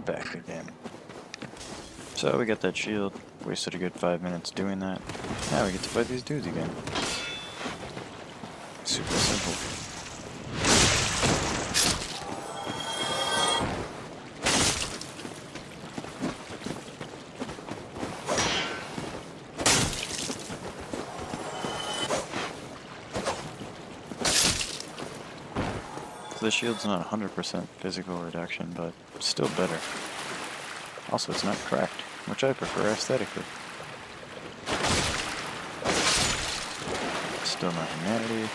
back again. So we got that shield, wasted a good 5 minutes doing that. Now we get to fight these dudes again. Super simple. The shield's not 100% physical reduction, but still better. Also, it's not cracked, which I prefer aesthetically. Still not humanity.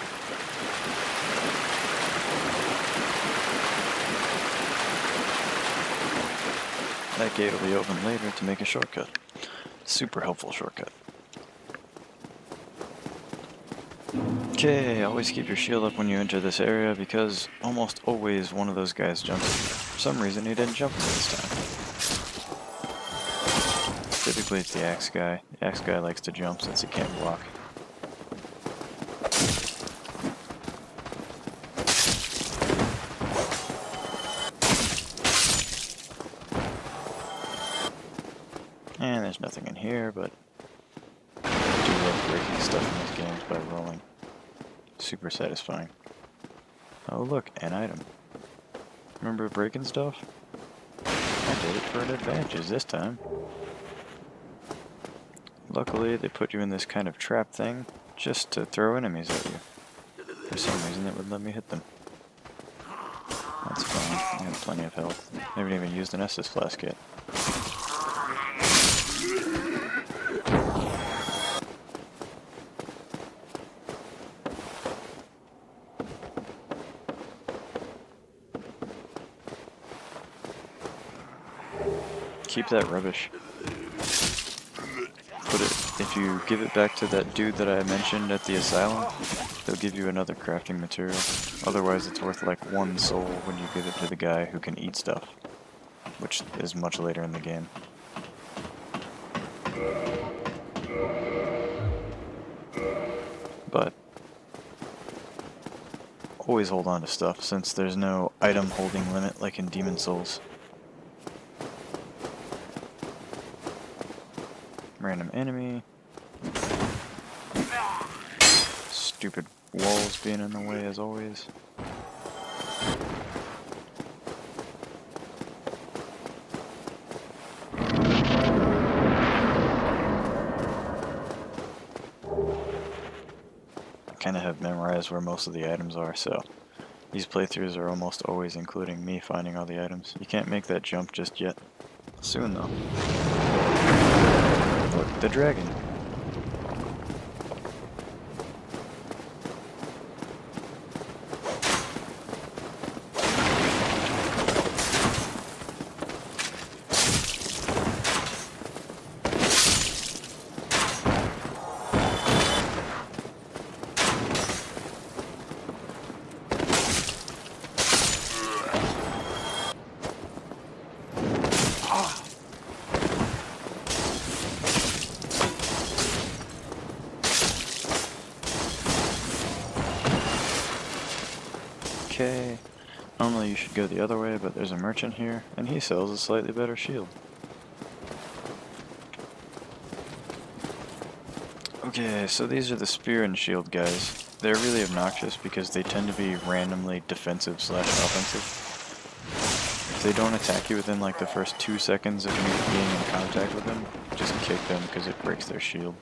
That gate will be open later to make a shortcut. Super helpful shortcut. Okay, always keep your shield up when you enter this area because almost always one of those guys jumps at you. For some reason he didn't jump at me this time. Typically it's the axe guy. The axe guy likes to jump since he can't block. And there's nothing in here, but I do love breaking stuff in these games by rolling. Super satisfying. Oh look, an item. Remember breaking stuff? I did it for an advantage this time. Luckily, they put you in this kind of trap thing just to throw enemies at you. For some reason, it would let me hit them. That's fine. I have plenty of health. I haven't even used an Estus flask yet. Keep that rubbish. Put it, if you give it back to that dude that I mentioned at the asylum, they'll give you another crafting material. Otherwise it's worth like 1 soul when you give it to the guy who can eat stuff, which is much later in the game. But always hold on to stuff since there's no item holding limit like in Demon Souls. Random enemy. Stupid walls being in the way as always. I kind of have memorized where most of the items are, so these playthroughs are almost always including me finding all the items. You can't make that jump just yet. Soon though. Look, the dragon. Okay, normally you should go the other way, but there's a merchant here, and he sells a slightly better shield. Okay, so these are the spear and shield guys. They're really obnoxious because they tend to be randomly defensive / offensive. If they don't attack you within like the first 2 seconds of you being in contact with them, just kick them because it breaks their shield.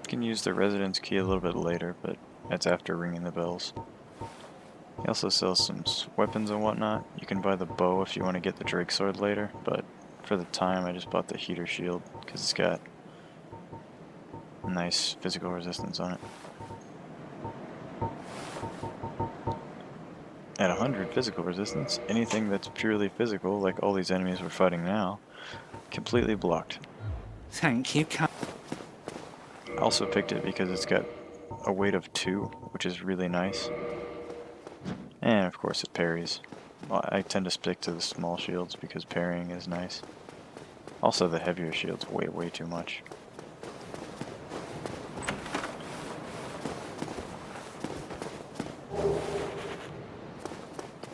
You can use the residence key a little bit later, but that's after ringing the bells. He also sells some weapons and whatnot. You can buy the bow if you want to get the Drake sword later, but for the time I just bought the heater shield because it's got nice physical resistance on it. At 100 physical resistance, anything that's purely physical, like all these enemies we're fighting now, completely blocked. Thank you, Cap. I also picked it because it's got a weight of 2, which is really nice. And of course it parries. Well, I tend to stick to the small shields because parrying is nice. Also the heavier shields weigh way too much.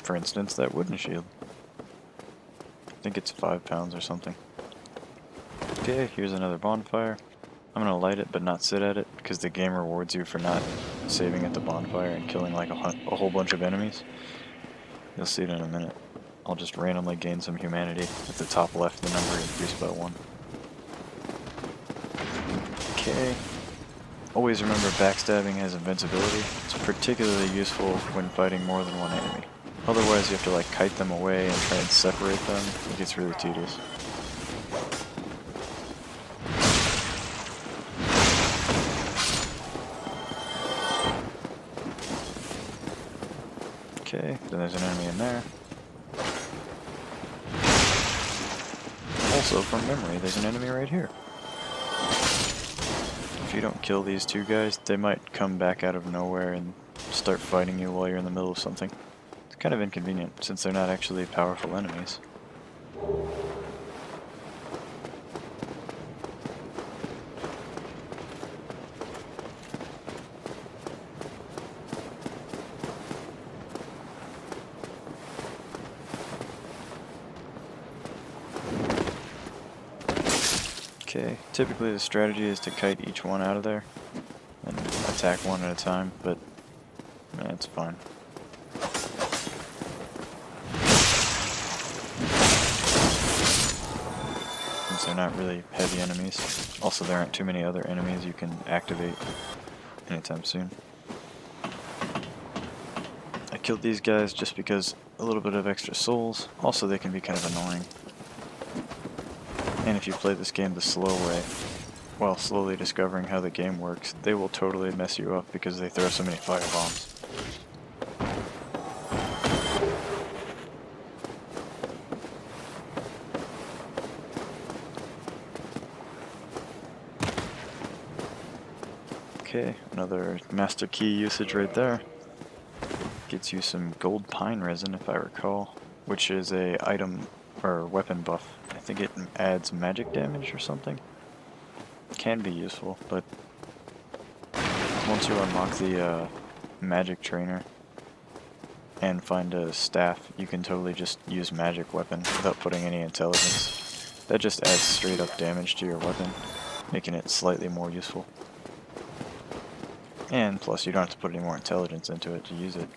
for instance, that wooden shield. I think it's 5 pounds or something. Okay, here's another bonfire. I'm gonna light it but not sit at it because the game rewards you for not saving at the bonfire and killing like a whole bunch of enemies. You'll see it in a minute. I'll just randomly gain some humanity. At the top left, the number increased by 1. Okay. Always remember backstabbing has invincibility. It's particularly useful when fighting more than one enemy. Otherwise you have to like kite them away and try and separate them. It gets really tedious. Okay, then there's an enemy in there. Also, from memory, there's an enemy right here. If you don't kill these two guys, they might come back out of nowhere and start fighting you while you're in the middle of something. It's kind of inconvenient, since they're not actually powerful enemies. Okay, typically the strategy is to kite each one out of there and attack one at a time, but it's fine. Since they're not really heavy enemies. Also, there aren't too many other enemies you can activate anytime soon. I killed these guys just because a little bit of extra souls. Also, they can be kind of annoying. And if you play this game the slow way, while slowly discovering how the game works, they will totally mess you up because they throw so many firebombs. Okay, another master key usage right there. Gets you some gold pine resin, if I recall, which is a item or weapon buff. I think it adds magic damage or something. Can be useful, but once you unlock the magic trainer and find a staff, you can totally just use magic weapon without putting any intelligence. That just adds straight up damage to your weapon, making it slightly more useful. And plus you don't have to put any more intelligence into it to use it,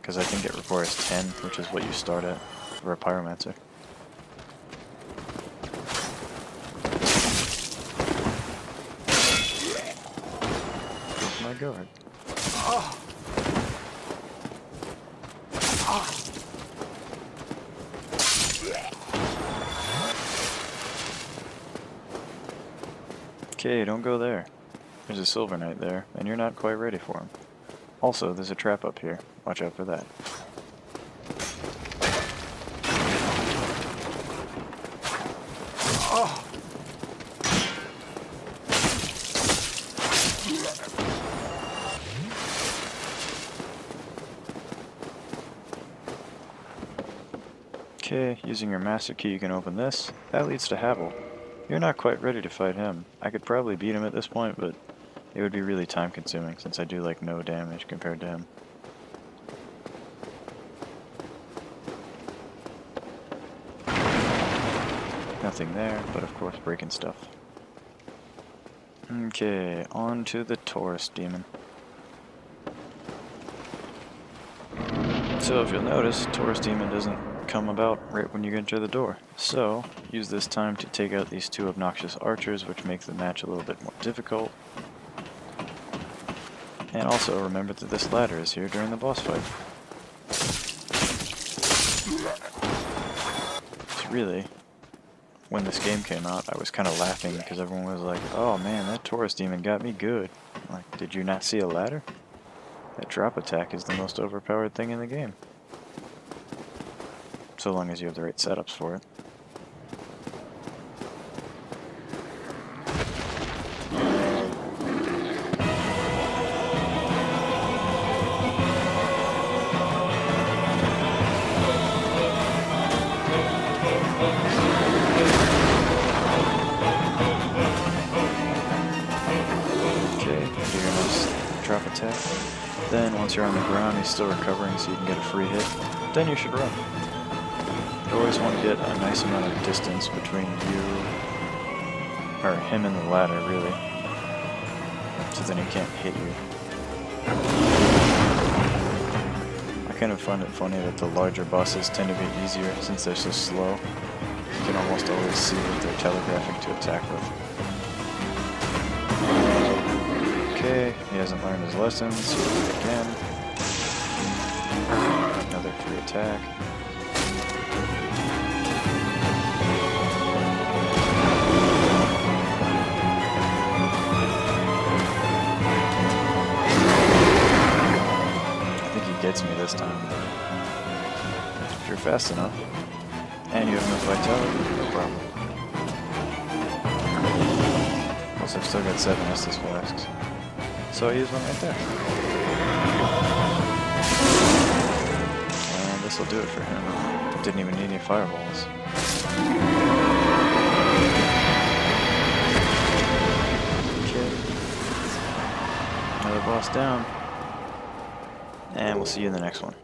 because I think it requires 10, which is what you start at for a pyromancer. My guard. Okay, don't go there. There's a silver knight there, and you're not quite ready for him. Also, there's a trap up here. Watch out for that. Okay, using your master key you can open this. That leads to Havel. You're not quite ready to fight him. I could probably beat him at this point, but it would be really time consuming since I do like no damage compared to him. Nothing there, but of course breaking stuff. Okay, on to the Taurus demon. So if you'll notice, Taurus demon doesn't come about right when you enter the door. So use this time to take out these two obnoxious archers, which make the match a little bit more difficult. And also remember that this ladder is here during the boss fight. So really, when this game came out, I was kind of laughing because everyone was like, "Oh man, that Taurus demon got me good." I'm like, did you not see a ladder? That drop attack is the most overpowered thing in the game. So long as you have the right setups for it. Okay, do your nice drop attack. Then once you're on the ground, he's still recovering, so you can get a free hit. Then you should run. You always want to get a nice amount of distance between you, or him and the ladder, really, so then he can't hit you. I kind of find it funny that the larger bosses tend to be easier since they're so slow. You can almost always see what they're telegraphing to attack with. Okay, he hasn't learned his lessons, so we'll do it again. Another free attack. I think he gets me this time. If you're fast enough, and you have enough vitality, no problem. Plus I've still got 7 Estus flasks. So I use one right there. And this will do it for him. Didn't even need any fireballs. Okay. Another boss down. And we'll see you in the next one.